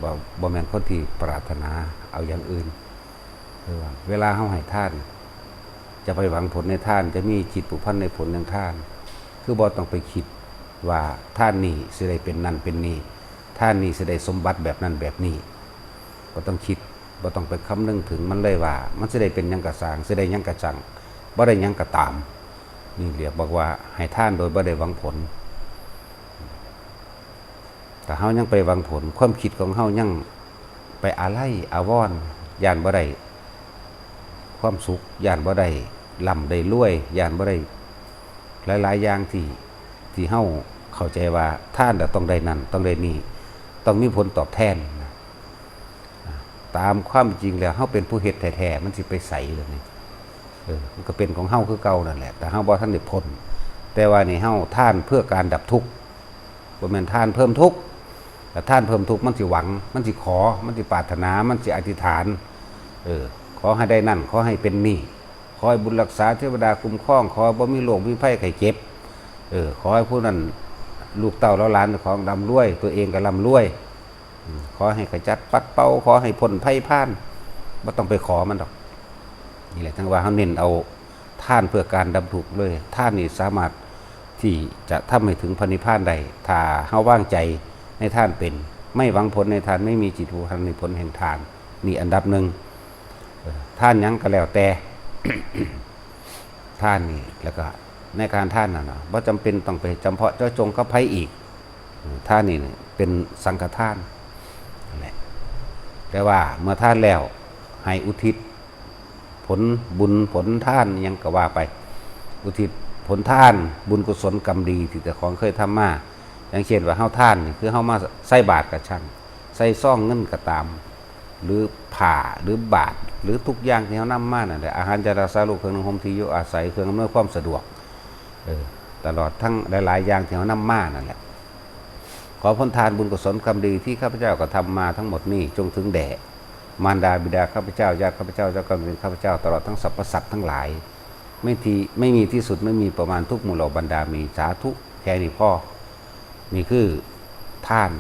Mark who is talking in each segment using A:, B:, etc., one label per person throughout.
A: บ่แม่นคนที่ปรารถนาเอาอย่างอื่นคือว่าเวลาเฮาให้ทานจะไปหวังผลในทานจะมีจิตผูกพันในผลในทานคือบ่ต้องไปคิดว่าทานนี้สิได้เป็นนั่นเป็นนี่ทานนี้สิได้สมบัติแบบนั้นแบบนี้บ่ต้องคิดบ่ต้องไปคำนึงถึงมันเลยว่ามันสิได้เป็นหยังกะสร้างสิได้หยังกะจังบ่ได้หยังกะตามนี่เรียกบอกว่าให้ทานโดยบ่ได้หวังผลแต่เฮายังไปหวังผลความคิดของเฮายังไปอาลัยอาวรณ์ย่านบ่ได้ความสุขย่านบ่ได้ร่ำได้รวยย่านบ่ได้หลายๆอย่างที่เฮาเข้าใจว่าทานต้องได้นั่นต้องได้นี่ต้องมีผลตอบแทนตามความจริงแล้วเฮาเป็นผู้เฮ็ดแท้ๆมันสิไปใสเลยนี่มันก็เป็นของเฮาคือเก่านั่นแหละแต่เฮาบ่ทันได้พ้นแต่ว่านี่เฮาทานเพื่อการดับทุกข์บ่แม่นทานเพิ่มทุกข์แต่ท่านเพิ่มทุกข์มันสิหวังมันสิขอมันสิปรารถนามันสิอธิษฐานขอให้ได้นั่นขอให้เป็นนี่ขอให้บุญรักษาเทวดาคุ้มครองขอบ่มีโรคมีภัยไข้เจ็บขอให้ผู้นั้นลูกเต้าแล้วหลานของร่ำรวยตัวเองก็ร่ำรวยขอให้ขจัดปัดเป่าขอให้พ้นภัยพ่านบ่ต้องไปขอมันดอกนี่แหละทั้งว่าเฮาเน้นเอาท่านเพื่อการดับทุกข์เลยท่านนี่สามารถที่จะทำให้ถึงพระนิพพานได้ถ้าเฮาว่างใจในทานเป็นไม่หวังผลในทานไม่มีจิตผูกพันในผลแห่งทานนี่อันดับหนึ่งทานยังก็แล้วแต่ ทานนี่แล้วก็ในการทานน่ะเนาะบ่จำเป็นต้องไปจำเพาะเจาะจงกับไผอีกทานนี่เป็นสังฆทานนั่นแหละแต่ว่าเมื่อทานแล้วให้อุทิศผลบุญผลทานยังก็ว่าไปอุทิศผลทานบุญกุศลกรรมดีที่แต่ของเคยทำมาอย่างเช่นว่าเฮาทานนี่คือเฮามาใส่บาตรกับช่างใส่ซ่องเงินก็ตามหรือผ้าหรือบาตรหรือทุกอย่างที่เฮานำมานั่นแหละอาหารจาราสาลูกเครื่องนุ่งห่มที่อยู่อาศัยเครื่องอำนวยความสะดวกตลอดทั้งหลายๆอย่างที่เฮานำมานั่นแหละขอผลทานบุญกุศลกรรมดีที่ข้าพเจ้าก็ทำมาทั้งหมดนี้จงถึงแด่มารดาบิดาข้าพเจ้าญาติข้าพเจ้าเจ้ากรรมนายข้าพเจ้าตลอดทั้งสรรพสัตว์ทั้งหลายไม่มีที่สุดไม่มีประมาณทุกหมู่เหล่าบรรดามีสาธุแค่นี้พ่อนี่คือทาน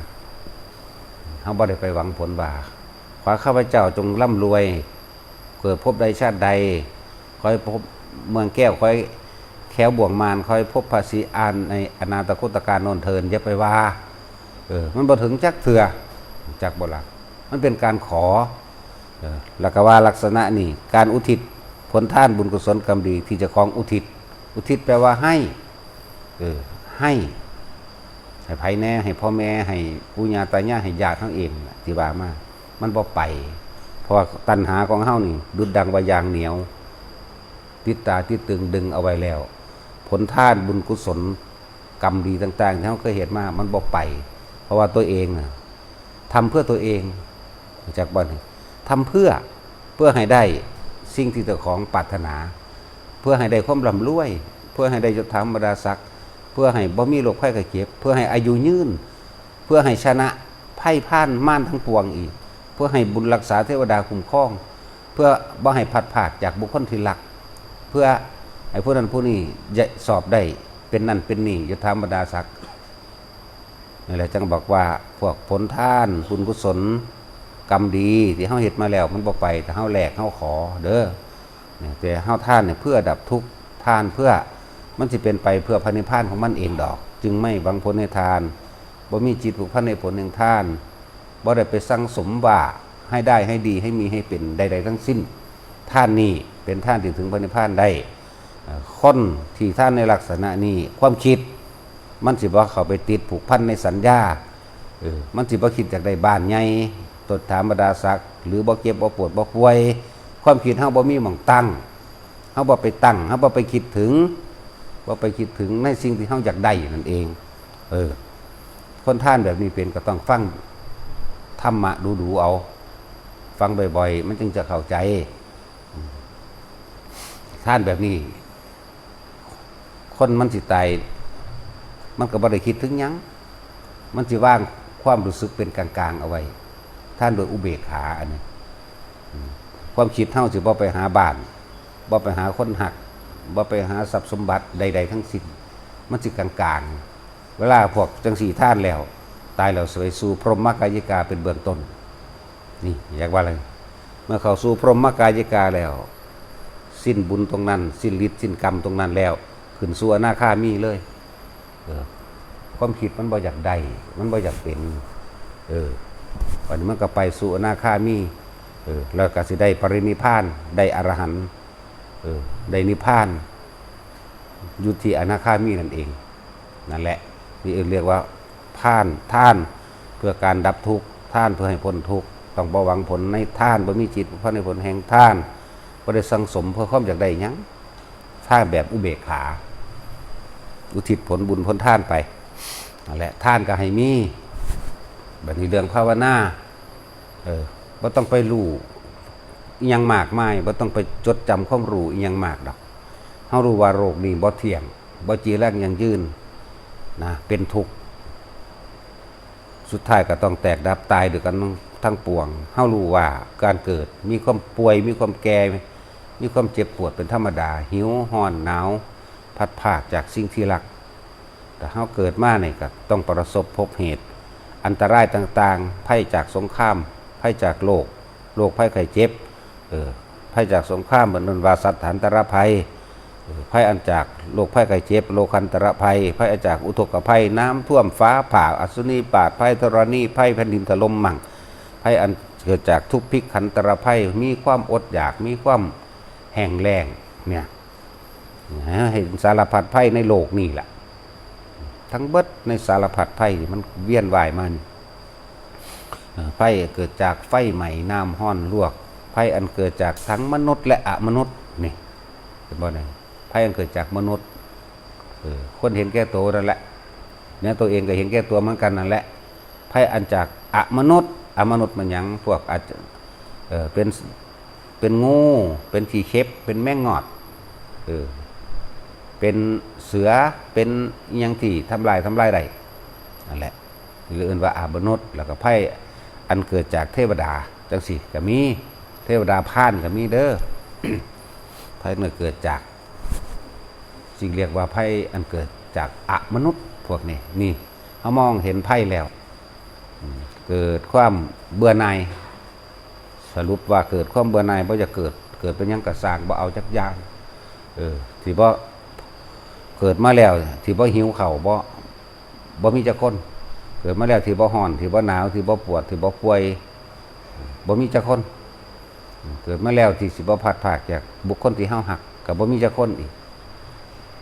A: เขาบ่ได้ไปหวังผลว่าขอข้าพเจ้าจงร่ำรวยเกิดพบใดชาติใดขอให้พบเมืองแก้วขอให้แค้วบ่วงมารขอให้พบภาษีอานในอนาคตการโนนเทินอย่าไปว่ามันบ่ถึงจักเถื่อจักบ่ละมันเป็นการขอแล้วก็ว่าลักษณะนี้การอุทิศผลทานบุญกุศลกรรมดีที่จะของอุทิศแปลว่าให้ให้ไผแน่ให้พ่อแม่ให้ปู่ย่าตายายให้ญาติเฮาเองที่ว่ามามันบ่ไปเพราะตัณหาของเฮานี่ดุจดังว่ายางเหนียวติดตาติดตึงดึงเอาไว้แล้วผลทานบุญกุศลกรรมดีต่างๆที่เฮาเคยเห็นมามันบ่ไปเพราะว่าตัวเองทำเพื่อตัวเองจากบ่นี่ทำเพื่อให้ได้สิ่งที่เจ้าของปรารถนาเพื่อให้ได้ความร่ำรวยเพื่อให้ได้ยศถาบรรดาศักดิ์เพื่อให้บ่มีโรคภัยไข้เจ็บเพื่อให้อายุยืนเพื่อให้ชนะภัยพ่านม่านทั้งปวงอีกเพื่อให้บุญรักษาเทวดาคุ้มครองเพื่อบ่ให้พัดพลาดจากบุคคลที่รักเพื่อให้ผู้นั้นผู้นี้จะสอบได้เป็นนั่นเป็นนี่ยศถาบรรดาศักดิ์นี่แหละจึงบอกว่าพวกผลทานบุญกุศลกรรมดีที่เฮาเฮ็ดมาแล้วมันบ่ไปแต่เฮาแลกเฮาขอเด้อแต่เฮาทานเนี่ยเพื่อดับทุกข์ทานเพื่อมันสิเป็นไปเพื่อพระนิพพานของมันเองดอกจึงไม่หวังผลในทานบ่มีจิตผูกพันในผลแห่งทานบ่ได้ไปสั่งสมว่าให้ได้ให้ดีให้มีให้เป็นใดๆทั้งสิ้นท่านนี้เป็นท่านที่ถึงพระนิพพานได้คนที่ท่านในลักษณะนี้ความคิดมันสิบ่เข้าไปติดผูกพันในสัญญามันสิบ่คิดจากได้บ้านใหญ่ตดถามบรรดาศักดิ์หรือบ่เจ็บบ่ปวดบ่ป่วยความคิดเฮาบ่มีหม่องตั้งเฮาบ่ไปตั้งเฮาบ่ไปคิดถึงในสิ่งที่เฮาอยากได้นั่นเองคนท่านแบบนี้เป็นก็ต้องฟังธรรมะดูเอาฟังบ่อยๆมันจึงจะเข้าใจท่านแบบนี้คนมันสิตายมันก็บ่ได้คิดถึงหยังมันสิว่างความรู้สึกเป็นกลางๆเอาไว้ท่านโดยอุเบกขาอันนี้ความคิดเฮาสิบ่ไปหาบ้านบ่ไปหาคนหักบ่ไปหาทรัพย์สมบัติใดๆทั้งสิ้นมันสิกลางๆเวลาพวกจังสี่ท่านแล้ว ตายแล้วไปสู่พรหมกายิกาเป็นเบื้องต้นนี่อยากว่าอะไรเมื่อเข้าสู่พรหมกายิกาแล้วสิ้นบุญตรงนั้นสิ้นฤทธิ์สิ้นกรรมตรงนั้นแล้วขึ้นสู่อนาคามีเลยความคิดมันบ่อยากได้มันบ่อยากเป็นวันนี้มันก็ไปสู่อนาคามีแล้วก็สิได้ปรินิพพานได้อรหันต์ได้นิพพานอยู่ที่อนาคามีนั่นเองนั่นแหละนี่เรียกว่าท่านเพื่อการดับทุกข์ท่านเพื่อให้พ้นทุกข์ต้องบ่หวังผลในท่านบ่มีจิตเพราะในผลแห่งท่านบ่ได้สังสมเพื่อความอยากได้หยังท่านแบบอุเบกขาอุทิศผลบุญผลท่านไปนั่นแหละท่านก็ให้มีบัดนี้เรื่องภาวนาบ่ต้องไปรู้อีหยังมากมายบ่ต้องไปจดจำความรู้อีหยังมากดอกเฮารู้ว่าโรคนี้บ่เที่ยงบ่จีรังยั่งยืนนะเป็นทุกข์สุดท้ายก็ต้องแตกดับตายด้วยกันทั้งปวงเฮารู้ว่าการเกิดมีความป่วยมีความแก่มีความเจ็บปวดเป็นธรรมดาหิวร้อนหนาวพัดพรากจากสิ่งที่รักแต่เฮาเกิดมาเนี่ยก็ต้องประสบพบเหตุอันตรายต่างๆภัยจากสงครามภัยจากโรคภัยไข้เจ็บภัยจากสงครามเหมือนว่าสัตว์อันตรภัยภัยอันจากโรคภัยไข้เจ็บโลคันตรภัยภัยอันจากอุทกภัยน้ำท่วมฟ้าผ่าอสุนีปาดภัยธรณีภัยแผ่นดินถล่มมั่งภัยอันเกิดจากทุกพิกขันตรภัยมีความอดอยากมีความแห้งแล้งเนี่ยเห็นสารพัดภัยในโลกนี่แหละทั้งเบิดในสารพัดภัยมันเวียนว่ายมันภัยเกิดจากไฟไหม้น้ำห้อนลวกภัยอันเกิดจากทั้งมนุษย์และอมนุษย์นี่เป็นบ่ได้ภัยอันเกิดจากมนุษย์คนเห็นแก่ตัวนั่นแหละเนี่ยตัวเองก็เห็นแก่ตัวเหมือนกันนั่นแหละภัยอันจากอมนุษย์มันหยังพวกอาจจะเป็นงูเป็นขี้เข็บเป็นแมงงอดเป็นเสือเป็นหยังที่ทำลายได้นั่นแหละหรือเอื่นว่าอมนุษย์แล้วก็ภัยอันเกิดจากเทวดาจังสิก็มีเทวดาพานก็มีเด้อ ภัยเมื่อเกิดจากสิ่งเรียกว่าภัยอันเกิดจากอมนุษย์พวกนี้นี่เขามองเห็นภัยแล้วเกิดความเบื่อหน่ายสรุปว่าเกิดความเบื่อหน่ายบ่จะเกิดเป็นหยังกระสร้างบ่เอาจักอย่างที่บ่เกิดมาแล้วที่บ่หิวข้าวบ่มีจักคนเกิดมาแล้วที่บ่ร้อนที่บ่หนาวที่บ่ปวดที่บ่ป่วยบ่มีจักคนเกิดมาแล้วที่สิบ่พัดพรากจากบุคคลที่เฮาฮักก็บ่มีจักคนอีก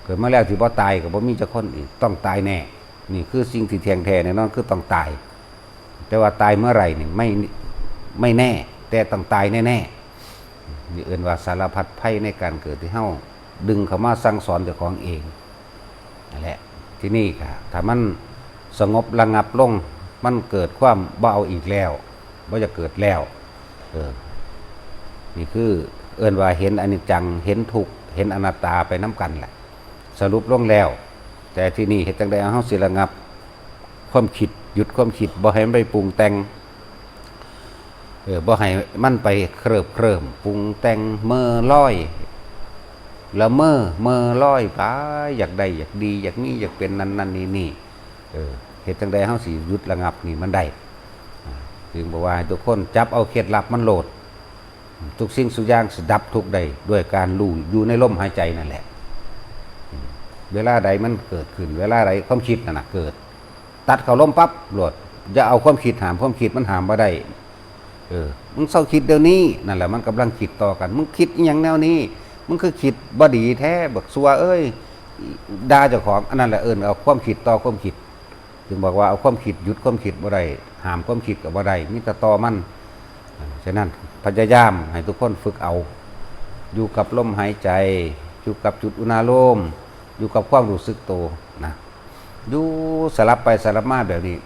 A: เกิดมาแล้วที่บ่ตายก็บ่มีจักคนอีกต้องตายแน่นี่คือสิ่งที่เที่ยงแท้แน่นอนคือต้องตายแต่ว่าตายเมื่อไหร่นี่ไม่แน่แต่ต้องตายแน่ๆนี่เอิ้นว่าสารพัดภัยในการเกิดที่เฮาดึงเข้ามาสั่งสอนเจ้าของเองนั่นแหละที่นี่ค่ะถ้ามันสงบระงับลงมันเกิดความบ่เอาอีกแล้วบ่จะเกิดแล้วนี่คือเอิ้นว่าเห็นอนิจจังเห็นทุกข์เห็นอนัตตาไปน้ำกันแหละสรุปลงแล้วแต่ที่นี่เฮ็ดจังได๋เฮาสิระงับความคิดหยุดความคิดบ่ให้มันไปปรุงแต่งบ่ให้มันไปเคลิบเคลิ้มปรุงแต่งเม่อลอยละเม่อลอยไปอยากได้อยากดีอยากนี้อยากเป็นนั่นนี่เฮ็ดจังได๋เฮาสิหยุดระงับนี่มันได้ถึงบอกว่าทุกคนจับเอาเคล็ดลับมันโลดทุกสิ่งทุกอย่างสิดับทุกข์ได้ด้วยการรู้อยู่ในลมหายใจนั่นแหละเวลาใดมันเกิดขึ้นเวลาใดความคิดนั่นน่ะเกิดตัดเข้าลมปั๊บโลดอย่าเอาความคิดหามความคิดมันหามบ่ได้มึงเศร้าคิดเดี๋ยวนี้นั่นแหละมันกำลังคิดต่อกันมึงคิดอหย่างแนวนี้มึงคือคิดบ่ดีแท้บักซัวด่าเจ้าของอันนั้นแหละเอาความคิดต่อความคิดถึงบอกว่าเอาความคิดหยุดความคิดบ่ได้ห้ามความคิดก็บ่ได้มีแต่ต่อมันฉะนั้นพยายามให้ทุกคนฝึกเอาอยู่กับลมหายใจอยู่กับจุดอุณาโลมอยู่กับความรู้สึกตัวนะอยู่สลับไปสลับมาแบบนี้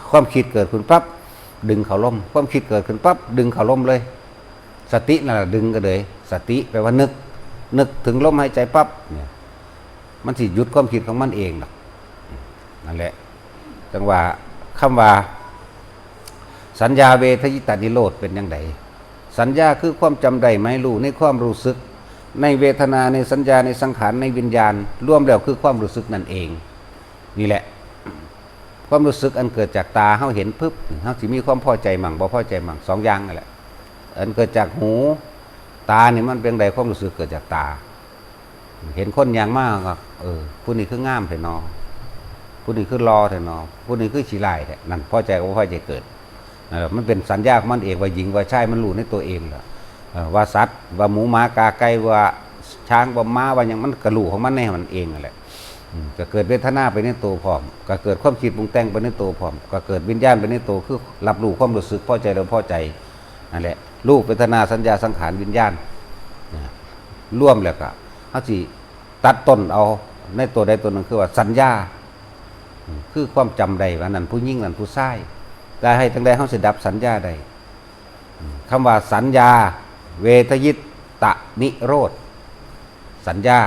A: ความคิดเกิดขึ้นปั๊บดึงเขาลมความคิดเกิดขึ้นปั๊บดึงเขาลมเลยสตินั่นแหละดึงก็เลยสติแปลว่านึกถึงลมหายใจปั๊บเนี่ยมันสิหยุดความคิดของมันเองหรอกนั่นแหละจังว่าคำว่าสัญญาเวทยิตานิโรธเป็นยังไงสัญญาคือความจำได้ไหมรู้ในความรู้สึกในเวทนาในสัญญาในสังขารในวิญญาณรวมแล้วคือความรู้สึกนั่นเองนี่แหละ ความรู้สึกอันเกิดจากตาเฮาเห็นปึ๊บเฮาสิมีความพอใจมั่งบ่พอใจมั่งสองอย่างนั่นแหละอันเกิดจากหูตานี่มันเป็นใดความรู้สึกเกิดจากตาเห็นคนอย่างมากก็ผู้นี้คืองามแท้เนาะผู้นี้คือรอแท้เนาะผู้นี้คือขี้ร้ายแท้นั่นพอใจบ่พอใจเกิดมันเป็นสัญญาของมันเองว่าหญิงว่าชายมันรู้ในตัวเองล่ะว่าสัตว์ว่าหมูหมากาไก่ว่าช้างว่าม้าว่าหยังมันกระรู้ของมันในมันเองนั่นแหละก็เกิดเวทนาไปในตัวพร้อมก็เกิดความคิดปรุงแต่งไปในตัวพร้อมก็เกิดวิญญาณไปในตัวคือรับรู้ความรู้สึกพอใจหรือพอใจนั่นแหละรูปเวทนาสัญญาสังขารวิญญาณร่วมแล้วก็เฮาสิตัดต้นเอาในตัวใดตัวหนึ่งคือว่าสัญญาคือความจำใดว่านั่นผู้ยิ่งนั่นผู้ชายได้ให้ทั้งใดเฮาสิดับสัญญาใดคำว่าสัญญาเวทยิตตนิโรธสัญญา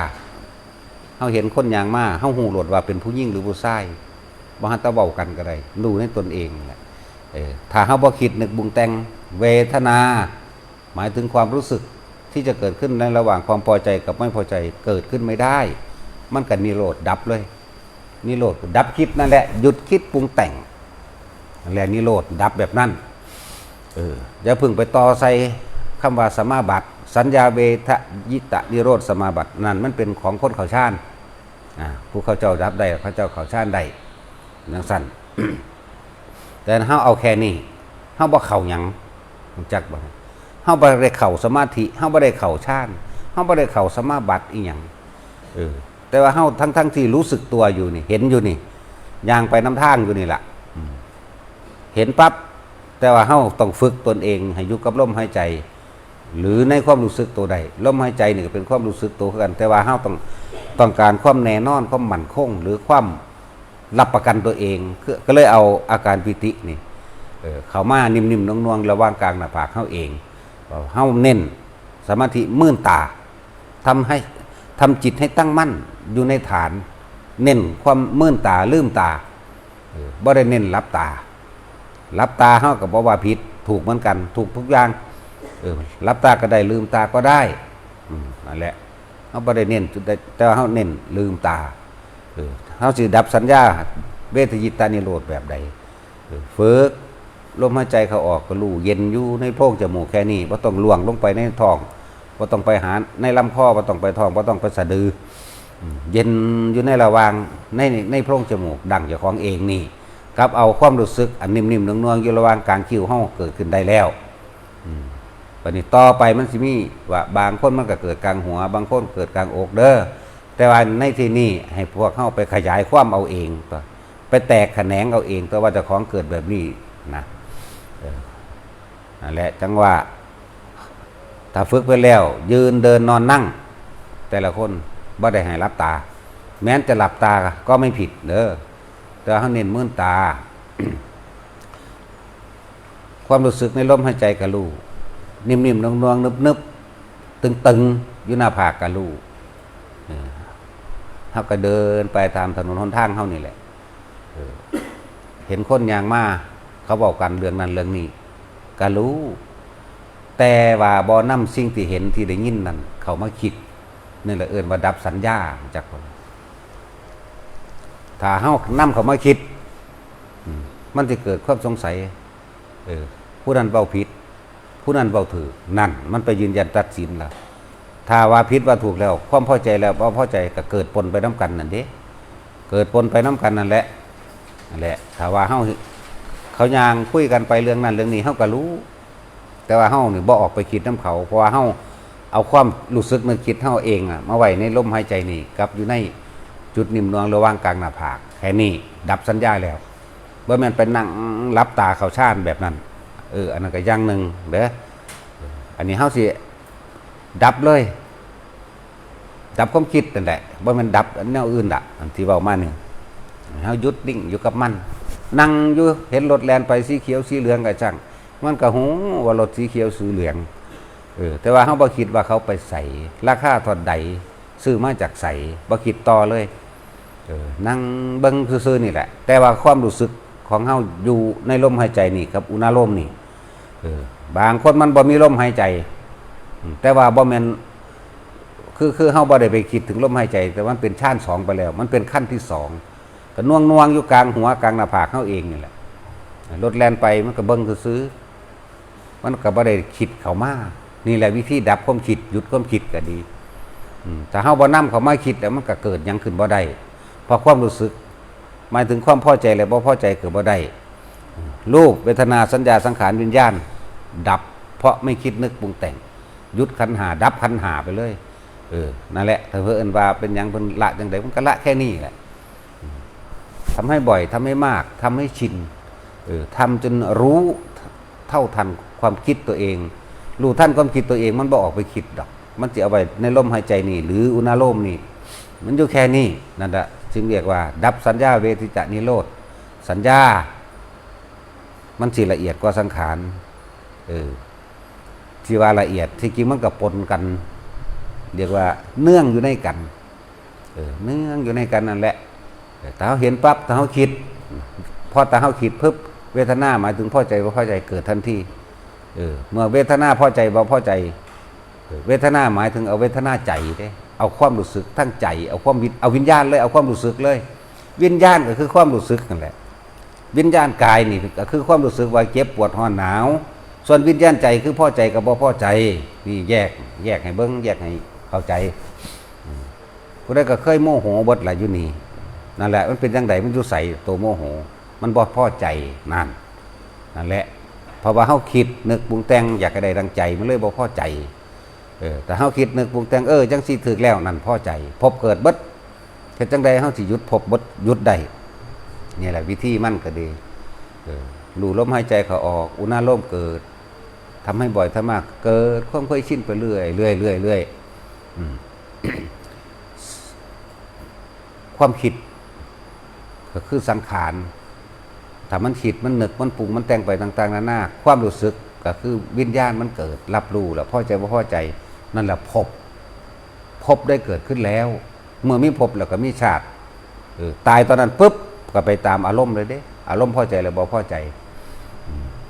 A: เฮาเห็นคนอย่างมาเฮาฮู้โลดว่าเป็นผู้หญิงหรือผู้ชายบ่ฮั่นตะเว้ากันก็ได้รู้ในตนเองแหละถ้าเฮาบ่คิดนึกบุงแต่งเวทนาหมายถึงความรู้สึกที่จะเกิดขึ้นในระหว่างความพอใจกับไม่พอใจเกิดขึ้นไม่ได้มันก็นิโรธดับเลยนิโรธดับคิดนั่นแหละหยุดคิดปรุงแต่งนั่นแหละนิโรธดับแบบนั้นอย่าพึ่งไปต่อใส่คำว่าสมาบัติสัญญาเวทยิตะนิโรธสมาบัตินั่นมันเป็นของคนเขาชาญผู้เขาเจ้ารับได้เขาเจ้าเขาชาญได้นังสั้น แต่เฮาเอาแค่นี้เฮาบ่เข้าหยังจักบ่เฮาบ่ได้เข้าสมาธิเฮาบ่ได้เข้าฌานเฮาบ่ได้เข้าสมาบัติอีหยังแต่ว่าเฮาทั้งที่รู้สึกตัวอยู่นี่เห็นอยู่นี่ย่างไปน้ำทางอยู่นี่ล่ะเห็นปั๊บแต่ว่าเฮาต้องฝึกตนเองให้อยู่กับลมหายใจหรือในความรู้สึกตัวใดลมหายใจนี่ก็เป็นความรู้สึกตัวกันแต่ว่าเฮาต้องการความแน่นอนความมั่นคงหรือความรับประกันตัวเองก็เลยเอาอาการปิตินี่เข้ามานิ่มๆนวลๆระหว่างกลางหน้าผากเฮาเองเฮาเน้นสมาธิมื่นตาทำจิตให้ตั้งมั่นอยู่ในฐานเน้นความมื่นตาลืมตาบ่ได้เน้นรับตารับตาเฮาก็บ่ว่าผิดถูกเหมือนกันถูกทุกอย่างรับตาก็ได้ลืมตาก็ได้นั่นแหละเฮาบ่ได้เน้นแต่เฮาเน้นลืมตาเฮาสิดับสัญญาเวทยิตานิโรธแบบใดฝึกลมหายใจเข้าออกก็รู้เย็นอยู่ในโพรงจมูกแค่นี้บ่ต้องล่วงลงไปในท้องบ่ต้องไปหาในลำคอบ่ต้องไปท้องบ่ต้องไปสะดือเย็นอยู่ในระหว่างในโพรงจมูกดังเจ้าของเองนี่กับเอาความรู้สึกอันนิ่มๆนวลๆอยู่ระหว่างกลางคิ้วเฮาเกิดขึ้นได้แล้วบัดนี้ต่อไปมันสิมีว่าบางคนมันก็เกิดกลางหัวบางคนเกิดกลางอกเด้อแต่ว่าในที่นี้ให้พวกเฮาไปขยายความเอาเองตัวไปแตกแขนงเอาเองตัวว่าเจ้าของเกิดแบบนี้นะนั่นแหละจังว่าถ้าฝึกไปแล้วยืนเดินนอนนั่งแต่ละคนบ่ได้ให้รับตาแม้นจะหลับตาก็ไม่ผิดเด้อแต่เฮาเน้นมื่นตา ความรู้สึกในลมหายใจกะรู้นิ่มๆนวลๆนึบๆตึงๆอยู่หน้าผากกะรู้เฮาก็เดินไปตามถนนหนทางเฮานี่แหละเห็นคนอย่างมาเขาบอกกันเรื่องนั้นเรื่องนี้กะรู้แต่ว่าบ่นำสิ่งที่เห็นที่ได้ยินนั่นเขามาคิดนี่แหละเอิ้นว่าดับสัญญาจักคนถ้าเฮานำเขามาคิดมันจะเกิดความสงสัยผู้นั้นเว้าผิดผู้นั้นเว้าถูกนั่นมันไปยืนยันตัดสินล่ะถ้าว่าผิดว่าถูกแล้วความพอใจแล้วบ่พอใจก็เกิดปนไปนำกันนั่นเด้เกิดปนไปนำกันนั่นแหละถ้าว่าเฮาเขาย่างคุยกันไปเรื่องนั้นเรื่องนี้เฮาก็รู้แต่ว่าเฮานี่บ่ออกไปคิดนำเขาเพราะว่าเฮาเอาความรู้สึกนึกคิดเฮาเองมาไว้ในลมหายใจนี่กับอยู่ในจุดนิ่มนวลระหว่างกลางหน้าผากแค่นี้ดับสัญญาแล้วบ่แม่นไปนั่งรับตาเข้าฌานแบบนั้นอันนั้นก็อย่างนึงเด้ออันนี้เฮาสิดับเลยดับความคิดนั่นแหละบ่แม่นดับแนวอื่นอันที่เว้ามานี่เฮาหยุดนิ่งอยู่กับมันนั่งอยู่เห็นรถแล่นไปสีเขียวสีเหลืองก็ช่างมันก็ฮู้ว่ารถสีเขียวสีเหลืองแต่ว่าเฮาบ่คิดว่าเขาไปใส่ราคาเท่าใดซื้อมาจากไสบ่คิดต่อเลยนั่งเบิ่งซื่อๆนี่แหละแต่ว่าความรู้สึกของเฮาอยู่ในลมหายใจนี่กับอุณาโลมนี่บางคนมันบ่มีลมหายใจแต่ว่าบ่แม่นคือเฮาบ่ได้ไปคิดถึงลมหายใจแต่มันเป็นฌาน2ไปแล้วมันเป็นขั้นที่2 ก็น่วงอยู่กลางหัวกลางหน้าผากเขาเองนี่แหละรถแล่นไปมันก็เบิ่งซื้อมันก็บ่ได้คิดเข้ามานี่แหละวิธีดับความคิดหยุดความคิดก็ดีถ้าเฮาบ่นำเข้ามาคิดแล้วมันก็เกิดหยังขึ้นบ่ได้เพราะความรู้สึกหมายถึงความพอใจและบ่พอใจเกิดบ่ได้รูปเวทนาสัญญาสังขารวิญญาณดับเพราะไม่คิดนึกปรุงแต่งหยุดขันธ์ห้าดับขันธ์ห้าไปเลยนั่นแหละถ้าเพิ่นว่าเป็นหยังเพิ่นละจังได๋มันก็ละแค่นี้แหละทำให้บ่อยทำให้มากทำให้ชินทำจนรู้เท่าทันความคิดตัวเองรู้ทันความคิดตัวเองมันบ่ออกไปคิดดอกมันจะเอาไว้ในลมหายใจนี่หรืออุณาโลมนี่มันอยู่แค่นี้นั่นแหละจึงเรียกว่าดับสัญญาเวทิจะนิโรธสัญญามันสิละเอียดกว่าสังขารที่ว่าละเอียดที่จริงมันก็ปนกันเรียกว่าเนื่องอยู่ในกันเนื่องอยู่ในกันนั่นแหละถ้าเราเห็นปั๊บถ้าเราคิดพอถ้าเราคิดปุ๊บเวทนาหมายถึงพอใจบ่พอใจเกิดทันทีเมื่อเวทนาพอใจบ่พอใจเวทนาหมายถึงเอาเวทนาใจเด้เอาความรู้สึกทั้งใจเอาความเอาวิญญาณเลยเอาความรู้สึกเลยวิญญาณก็คือความรู้สึกนั่นแหละวิญญาณกายนี่ก็คือความรู้สึกว่าเจ็บปวดร้อนหนาวส่วนวิญญาณใจคือพอใจกับบ่พอใจนี่แยกให้เบิ่งแยกให้เข้าใจผู้ใดก็เคยโมโหเบิดหลายอยู่นี่นั่นแหละมันเป็นจังไดมันอยู่ใส่ตัวโมโหมันบ่พอใจนั่นแหละเพราะว่าเฮาคิดนึกปรุงแต่งอยากให้ได้ดังใจมันเลยบ่พอใจแต่เฮาคิดนึกปรุงแต่งจังสิถูกแล้วนั่นพอใจพบเกิดเบิดเฮ็ดจังไดเฮาสิหยุดพบเบิดหยุดได้นี่แหละวิธีมันก็ดีรู้ลมหายใจเข้าออกอุณาโลมเกิดทำให้บ่อยทำมากเกิดความเคยชินไปเรื่อยความคิดก็คือสังขารถ้ามันคิดมันนึกมันปรุงมันแต่งไปต่างๆนานาความรู้สึกก็คือวิญญาณมันเกิดรับรู้แล้วพอใจบ่พอใจนั่นแหละภพได้เกิดขึ้นแล้วเมื่อมีภพแล้วก็มีชาติตายตอนนั้นปุ๊บก็ไปตามอารมณ์เลยเด้อารมณ์พอใจหรือบ่พอใจ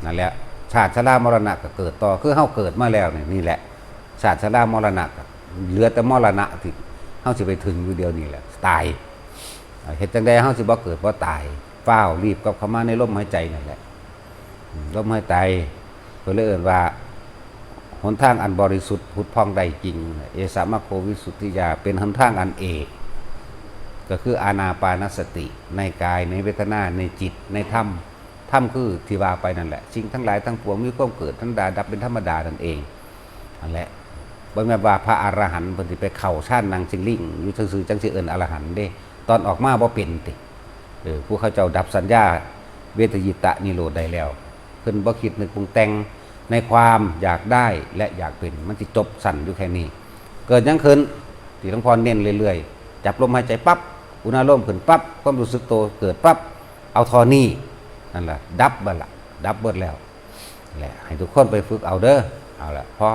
A: นั่นแหละชาติชรามรณะก็เกิดต่อคือเฮาเกิดมาแล้วนี่แหละชาติชรามรณะเหลือแต่มรณะที่เฮาสิไปถึงอยู่เดียวนี่แหละตายเฮ็ดจังได๋เฮาสิบ่เกิดบ่ตายฟ้าวรีบกับเข้ามาในลมหายใจนั่นแหละลมหายใจเพิ่นเลยเอิ้นว่าหนทางอันบริสุทธิ์ผุดพองได้จริงเอสามะโควิสุทธิยาเป็นหนทางอันเอกก็คืออานาปานสติในกายในเวทนาในจิตในธรรมคือที่ว่าไปนั่นแหละสิ่งทั้งหลายทั้งปวงมีความเกิดทั้งดับเป็นธรรมดานั่นเองนั่นแหละบ่แม่นว่าพระอรหันต์เพิ่นสิไปเข้าฌานนางจิงลิ่งอยู่ซื่อๆจังสิเอิ้นอรหันต์เด้ตอนออกมาบ่เป็นติผู้เขาเจ้าดับสัญญาเวทยิตะนิโรธได้แล้วเพิ่นบ่คิดนึกปรุงแต่งในความอยากได้และอยากเป็นมันสิจบสั่นอยู่แค่นี้เกิดหยังขึ้นที่หลวงพ่อเน้นเรื่อยๆจับลมหายใจปั๊บอุณาโลมขึ้นปั๊บความรู้สึกโตเกิดปั๊บเอาทอนี้นั่นแหละดับเบิดแล้วแหละให้ทุกคนไปฝึกเอาเด้อเอาละพอ